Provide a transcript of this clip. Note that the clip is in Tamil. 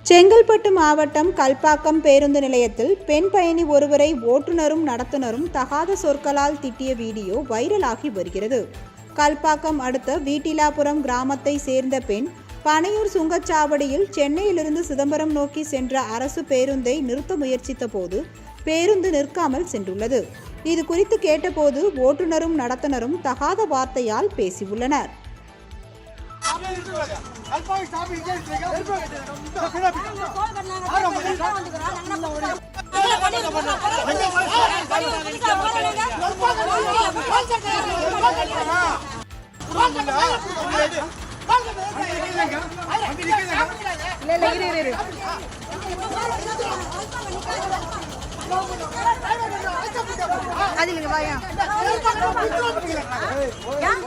செங்கல்பட்டு மாவட்டம் கல்பாக்கம் பேருந்து நிலையத்தில் பெண் பயணி ஒருவரை ஓட்டுநரும் நடத்துனரும் தகாத சொற்களால் திட்டிய வீடியோ வைரலாகி வருகிறது. கல்பாக்கம் அடுத்த வீட்டிலாபுரம் கிராமத்தை சேர்ந்த பெண் பனையூர் சுங்கச்சாவடியில் சென்னையிலிருந்து சிதம்பரம் நோக்கி சென்ற அரசு பேருந்தை நிறுத்த முயற்சித்த போது பேருந்து நிற்காமல் சென்றுள்ளது. இது குறித்து கேட்டபோது ஓட்டுநரும் நடத்துனரும் தகாத வார்த்தையால் பேசியுள்ளனர். ஏன்